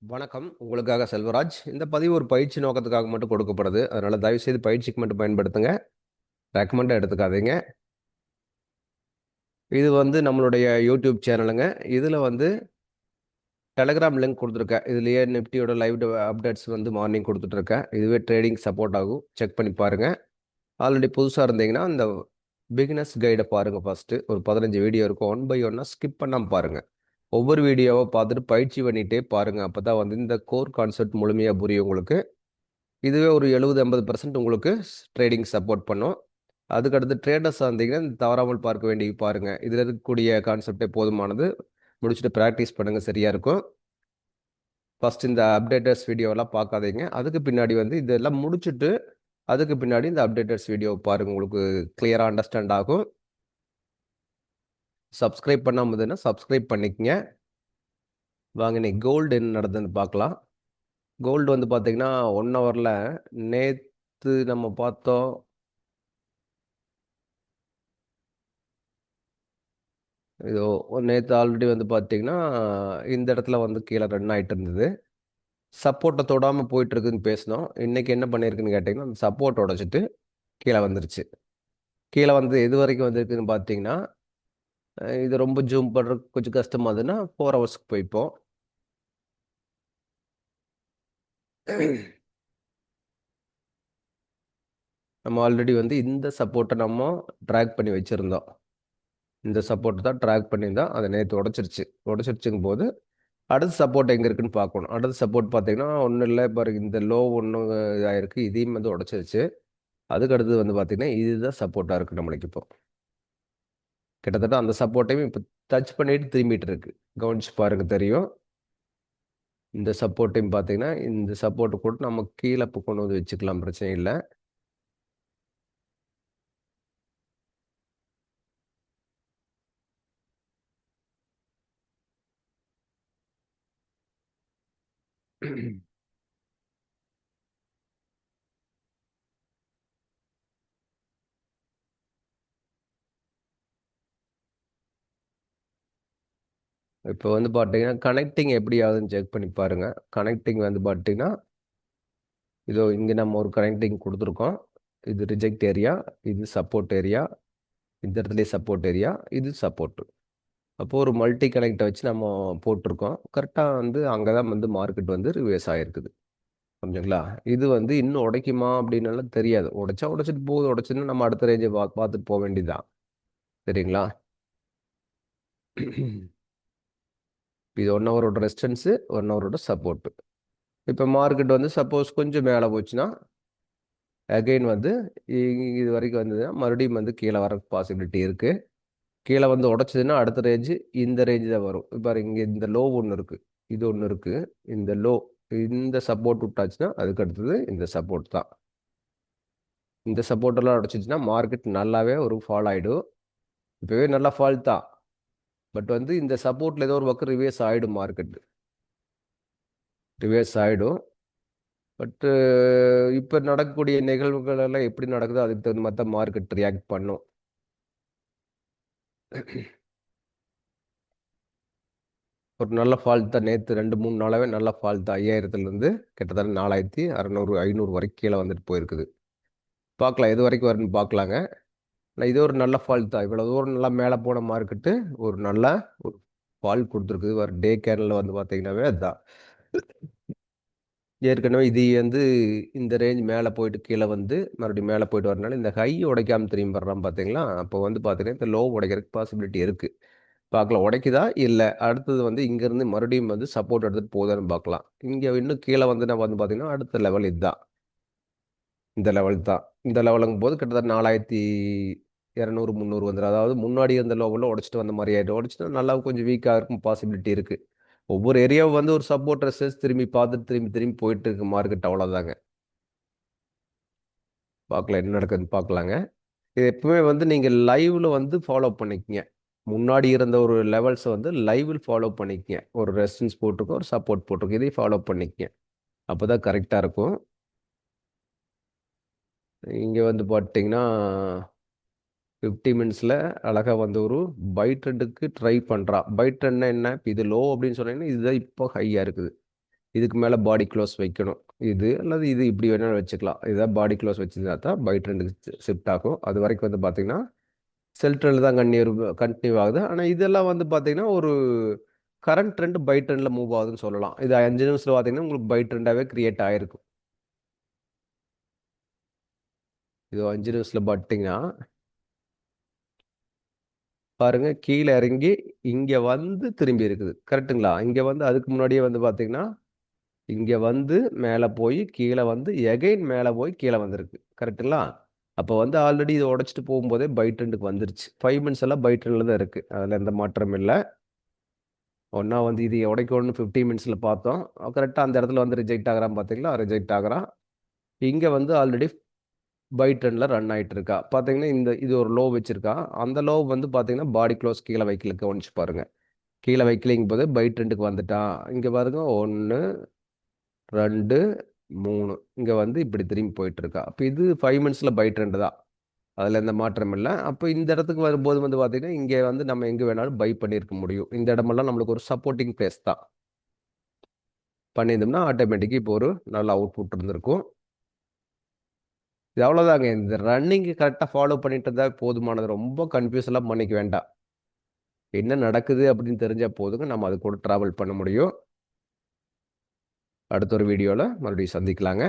வணக்கம். உங்களுக்காக செல்வராஜ். இந்த பதிவு ஒரு பயிற்சி நோக்கத்துக்காக மட்டும் கொடுக்கப்படுது. அதனால தயவுசெய்து பயிற்சிக்கு மட்டும் பயன்படுத்துங்க. ரெக்கமெண்டா எடுத்துக்காதீங்க. இது வந்து நம்மளுடைய யூடியூப் சேனலுங்க. இதில வந்து டெலகிராம் லிங்க் குடுத்துருக்கேன். இதுலயே நிஃப்டியோட லைவ் அப்டேட்ஸ் வந்து மார்னிங் குடுத்துட்டுருக்கேன். இதுவே ட்ரேடிங் சப்போர்ட் ஆகும். செக் பண்ணி பாருங்க. ஆல்ரெடி புதுசா இருந்தீங்கன்னா, இந்த பிகினர்ஸ் கைட பாருங்க ஃபர்ஸ்ட்டு. ஒரு 15 வீடியோ இருக்கும். ஒன் பை ஒன்னா ஸ்கிப் பண்ணாம பாருங்க. ஒவ்வொரு வீடியோவா பார்த்துட்டு பயிற்சி பண்ணிட்டே பாருங்க. அப்பதான் வந்து இந்த கோர் கான்செப்ட் முழுமையா புரியும் உங்களுக்கு. இதுவே ஒரு 70-80% உங்களுக்கு ட்ரேடிங் சப்போர்ட் பண்ணும். அதுக்கடுத்து ட்ரேடர்ஸா இருந்தீங்கன்னா, தவறாமல் பார்க்க வேண்டிய பாருங்க. இதில இருக்கக்கூடிய கான்செப்ட்டே போதுமானது. முடிச்சுட்டு பிராக்டிஸ் பண்ணுங்க சரியா இருக்கும். ஃபர்ஸ்ட் இந்த அப்டேட்டர்ஸ் வீடியோலாம் பார்க்காதீங்க. அதுக்கு பின்னாடி வந்து இதெல்லாம் முடிச்சுட்டு, அதுக்கு பின்னாடி இந்த அப்டேட்டர்ஸ் வீடியோ பாருங்க. உங்களுக்கு கிளியரா அண்டர்ஸ்டாண்ட் ஆகும். சப்ஸ்கிரைப் பண்ணாம இருந்ததுன்னா சப்ஸ்கிரைப் பண்ணிக்கங்க. வாங்க இன்னைக்கு கோல்டு என்ன நடந்ததுன்னு பார்க்கலாம். கோல்டு வந்து பார்த்தீங்கன்னா, 1 ஹவர்ல நேத்து நம்ம பார்த்தோம். இதோ நேத்து ஆல்ரெடி வந்து பார்த்தீங்கன்னா, இந்த இடத்துல வந்து கீழ ரன் ஆயிட்டு இருந்தது. சப்போர்ட்ட தொடாம போயிட்டு இருக்குன்னு பேசினோம். இன்னைக்கு என்ன பண்ணியிருக்குன்னு கேட்டீங்கன்னா, அந்த சப்போர்ட் உடைச்சிட்டு கீழ வந்துருச்சு. கீழ வந்து எது வரைக்கும் வந்திருக்குன்னு பார்த்தீங்கன்னா, இது ரொம்ப ஜூம் பண்றதுக்கு கொஞ்சம் கஷ்டமா இருந்ததுன்னா, 4 ஹவர்ஸ்க்கு போய்ப்போம். நம்ம ஆல்ரெடி வந்து இந்த சப்போர்ட்ட நம்ம ட்ராக் பண்ணி வச்சிருந்தோம். இந்த சப்போர்ட் தான் ட்ராக் பண்ணியிருந்தோம். அத நேத்து உடைச்சிருச்சு. உடைச்சிருச்சுங்கும்போது, அடுத்த சப்போர்ட் எங்க இருக்குன்னு பார்க்கணும். அடுத்த சப்போர்ட் பார்த்தீங்கன்னா, ஒண்ணும் இல்ல பாருங்க இந்த லோ ஒண்ணு இதாயிருக்கு. இதையும் வந்து உடைச்சிருச்சு. அதுக்கு அடுத்தது வந்து பார்த்தீங்கன்னா, இதுதான் சப்போர்ட்டா இருக்கு நம்மளுக்கு இப்போ. கிட்டத்தட்ட அந்த சப்போர்ட்டையும் இப்ப டச் பண்ணிட்டு திரும்பிட்டு இருக்கு. கவனிச்சு பாருங்க தெரியும். இந்த சப்போர்ட்டையும் பார்த்தீங்கன்னா, இந்த சப்போர்ட் கூட நம்ம கீழ இப்ப கொண்டு வந்து வச்சுக்கலாம் பிரச்சனை இல்ல. இப்ப வந்து பார்த்தீங்கன்னா, கனெக்டிங் எப்படி ஆகுதுன்னு செக் பண்ணி பாருங்க. கனெக்டிங் வந்து பார்த்தீங்கன்னா, இதோ இங்க நம்ம ஒரு கனெக்டிங் குடுத்துருக்கோம். இது ரிஜெக்ட் ஏரியா, இது சப்போர்ட் ஏரியா, இந்த இடத்துலயே சப்போர்ட் ஏரியா, இது சப்போர்ட். அப்போ ஒரு மல்டி கனெக்ட்ட வச்சு நம்ம போட்டுருக்கோம். கரெக்ட்டா வந்து அங்க தான் வந்து மார்க்கெட் வந்து ரிவர்ஸ் ஆயிருக்குது. புரிஞ்சுங்களா? இது வந்து இன்னும் உடைக்குமா அப்படின்னுலாம் தெரியாது. உடைச்சா உடைச்சிட்டு போகுது. உடைச்சதுன்னா நம்ம அடுத்த ரேஞ்ச பார்த்துட்டு போ வேண்டியதுதான். சரிங்களா? இது 1 ஹவரோட ரெசிஸ்டன்ஸு, 1 ஹவரோட சப்போர்ட். இப்ப மார்க்கெட் வந்து சப்போஸ் கொஞ்சம் மேல போச்சுன்னா, அகைன் வந்து இது வரைக்கும் வந்ததுன்னா, மறுபடியும் வந்து கீழ வரக்கு பாசிபிலிட்டி இருக்கு. கீழ வந்து உடைச்சதுன்னா, அடுத்த ரேஞ்சு இந்த ரேஞ்சு தான் வரும். பாருங்க இங்க இந்த லோ ஒண்ணு இருக்கு. இது ஒண்ணு இருக்கு. இந்த லோ இந்த சப்போர்ட் விட்டாச்சுன்னா, அதுக்கு அடுத்தது இந்த சப்போர்ட் தான். இந்த சப்போர்ட் எல்லாம் உடைச்சிச்சுன்னா, மார்க்கெட் நல்லாவே ஒரு ஃபால் ஆயிடும். இப்பவே நல்லா ஃபால் தான். பட் வந்து இந்த சப்போர்ட்ல ஏதோ ஒரு பக்கம் ரிவர்ஸ் ஆயிடும் மார்க்கெட். ரிவர்ஸ் ஆயிடும். பட் இப்ப நடக்கக்கூடிய நிகழ்வுகள் எல்லாம் எப்படி நடக்குதோ அதுக்கு தகுந்த மாரி தான் மார்க்கெட் ரியாக்ட் பண்ணும். ஒரு நல்ல ஃபால் தான் நேத்து 2, 3 நாளாவே நல்ல ஃபால் தான். 5000லேருந்து கிட்டத்தட்ட 4600, 500 வரைக்கும் கீழ வந்துட்டு போயிருக்குது. பார்க்கலாம் எது வரைக்கும் வருதுன்னு பார்க்கலாங்க. ஆனா இது ஒரு நல்ல ஃபால் தான். இவ்வளவு தூரம் நல்லா மேல போன மார்க்கெட்டு ஒரு நல்ல ஒரு ஃபால் குடுத்துருக்குது. ஒரு டே கேன்ல வந்து பார்த்தீங்கன்னாவே அதான். ஏற்கனவே இது வந்து இந்த ரேஞ்ச் மேல போயிட்டு கீழ வந்து மறுபடியும் மேல போயிட்டு வரனால இந்த ஹை உடைக்காம திரும்பி வர்றான் பார்த்தீங்களா? அப்போ வந்து பார்த்தீங்கன்னா, இந்த லோ உடைக்கிறதுக்கு பாசிபிலிட்டி இருக்கு. பார்க்கலாம் உடைக்குதா? இல்ல. அடுத்தது வந்து இங்கருந்து மறுபடியும் வந்து சப்போர்ட் எடுத்துட்டு போகுதான்னு பார்க்கலாம். இங்க இன்னும் கீழ வந்து நான் வந்து பார்த்தீங்கன்னா, அடுத்த லெவல் இதுதான். இந்த லெவல் தான். இந்த லெவலுங்கும்போது கிட்டத்தட்ட 4200, 300 வந்துரும். அதாவது முன்னாடி இருந்த லெவல்ல உடைச்சுட்டு வந்த மாரி ஆயிடும். உடைச்சுட்டா நல்லா கொஞ்சம் வீக்கா இருக்கும் பாசிபிலிட்டி இருக்கு. ஒவ்வொரு ஏரியாவும் வந்து ஒரு சப்போர்ட் ரெசிஸ்டன்ஸ் திரும்பி பார்த்துட்டு திரும்பி திரும்பி போயிட்டு இருக்கு மார்க்கெட் அவ்வளோதாங்க. பார்க்கலாம் என்ன நடக்குதுன்னு பார்க்கலாங்க. இது எப்பவுமே வந்து நீங்க லைவ்ல வந்து ஃபாலோ பண்ணிக்கங்க. முன்னாடி இருந்த ஒரு லெவல்ஸ வந்து லைவில் ஃபாலோ பண்ணிக்கங்க. ஒரு ரெசிஸ்டன்ஸ் போட்டிருக்கும், ஒரு சப்போர்ட் போட்டிருக்கும். இதையும் ஃபாலோ பண்ணிக்கங்க. அப்பதான் கரெக்ட்டா இருக்கும். இங்க வந்து பார்த்தீங்கன்னா, 50 மினிட்ஸ்ல அழகா வந்து ஒரு பை ட்ரெண்டுக்கு ட்ரை பண்றா. பை ட்ரெண்ட்னா என்ன? இப்ப இது லோ அப்படின்னு சொன்னீங்கன்னா, இதுதான் இப்போ ஹையா இருக்குது. இதுக்கு மேலே பாடி க்ளோஸ் வைக்கணும். இது அல்லது இது இப்படி வேணாலும் வச்சுக்கலாம். இதான் பாடி க்ளோஸ் வச்சிருந்தா தான் பை ட்ரெண்டுக்கு ஷிஃப்ட் ஆகும். அது வரைக்கும் வந்து பார்த்தீங்கன்னா செல் ட்ரெண்ட் தான் கண்டினியூ ஆகுது. ஆனால் இதெல்லாம் வந்து பார்த்தீங்கன்னா ஒரு கரண்ட் ட்ரெண்ட் பை ட்ரெண்டில் மூவ் ஆகுதுன்னு சொல்லலாம். இது 5 நிமிஷத்தில் பார்த்தீங்கன்னா உங்களுக்கு பை ட்ரெண்டாகவே கிரியேட் ஆகிருக்கும். இது 5 நிமிஷத்தில் பார்த்தீங்கன்னா பாருங்க கீழே இறங்கி இங்கே வந்து திரும்பி இருக்குது. கரெக்டுங்களா? இங்கே வந்து அதுக்கு முன்னாடியே வந்து பார்த்தீங்கன்னா இங்கே வந்து மேலே போய் கீழே வந்து எகைன் மேலே போய் கீழே வந்திருக்கு. கரெக்டுங்களா? அப்போ வந்து ஆல்ரெடி இதை உடைச்சிட்டு போகும்போதே பை ட்ரெண்டுக்கு வந்துருச்சு. 5 மினிட்ஸ் எல்லாம் பை ட்ரெண்டில் தான் இருக்குது. அதில் எந்த மாற்றமும் இல்லை. ஒன்றா வந்து இது உடைக்கணும்னு 15 மினிட்ஸில் பார்த்தோம். கரெக்டாக அந்த இடத்துல வந்து ரிஜெக்ட் ஆகிறான் பார்த்தீங்களா? ரிஜெக்ட் ஆகிறான். இங்கே வந்து ஆல்ரெடி பை ட்ரெண்டில் ரன் ஆகிட்டு இருக்கா. பார்த்தீங்கன்னா இது ஒரு லோ வச்சிருக்கா. அந்த லோ வந்து பார்த்தீங்கன்னா பாடி க்ளோஸ் கீழே வைக்கல, கவனிச்சு பாருங்க. கீழே வைக்கலிங்கும் போது பை ட்ரெண்டுக்கு வந்துட்டான். இங்கே பாருங்க 1 2 3 இங்கே வந்து இப்படி திரும்பி போயிட்டு இருக்கா. அப்போ இது 5 மினிட்ஸில் பை ட்ரெண்டு தான். அதில் எந்த மாற்றம் இல்லை. அப்போ இந்த இடத்துக்கு வரும்போது வந்து பார்த்தீங்கன்னா இங்கே வந்து நம்ம எங்கே வேணாலும் பை பண்ணியிருக்க முடியும். இந்த இடமெல்லாம் நம்மளுக்கு ஒரு சப்போர்ட்டிங் பிளேஸ் தான். பண்ணியிருந்தோம்னா ஆட்டோமேட்டிக்காக இப்போ ஒரு நல்ல அவுட்புட் இருந்திருக்கும். இது அவ்வளோதாங்க. இந்த ரன்னிங்கு கரெக்டாக ஃபாலோ பண்ணிட்டு இருந்தால் போதுமானது. ரொம்ப கன்ஃபியூஸ்லாம் பண்ணிக்க வேண்டாம். என்ன நடக்குது அப்படின்னு தெரிஞ்சால் போதுங்க. நம்ம அது கூட ட்ராவல் பண்ண முடியும். அடுத்த ஒரு வீடியோவில் மறுபடியும் சந்திக்கலாங்க.